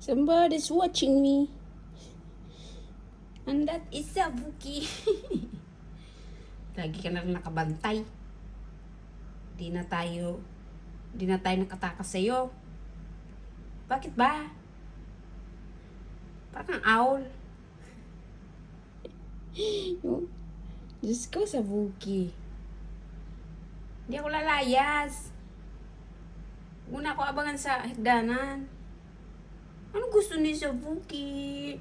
Somebody's watching me. And that is Sabuki. Lagi ka na rin nakabantay. Di na tayo nakatakas sa'yo. Bakit ba? Parang owl. Diyos ko, Sabuki. Hindi ako lalayas. Una ko abangan sa higdanan. Ano gusto ni Sabuki?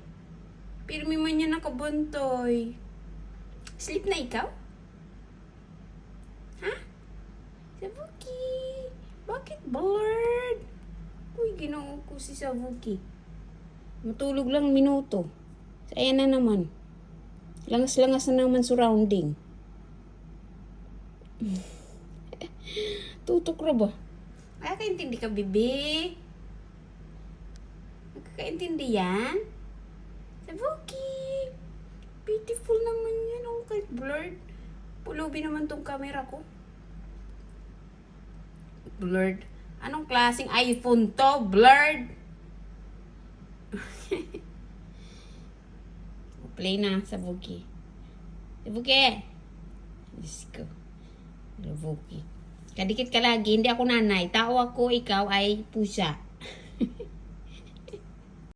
Pirmi man niya nakabuntoy. Sleep na ikaw? Ha? Sabuki! Bakit bored? Uy, ginoo ko si Sabuki. Matulog lang minuto. Saya na naman. Langas-langas na naman surrounding. Tutok ra ba? Ay, kaintindi ka, bibi. Nagkakaintindi yan? Sabuki! Beautiful naman yan. Oh, kahit blurred. Pulubi naman tong camera ko. Blurred. Anong klaseng iPhone to? Blurred! Play na, Sabuki. Sabuki! Diyos ko. Sabuki. Kadikit ka lagi. Hindi ako nanay. Tao ako, ikaw ay pusa.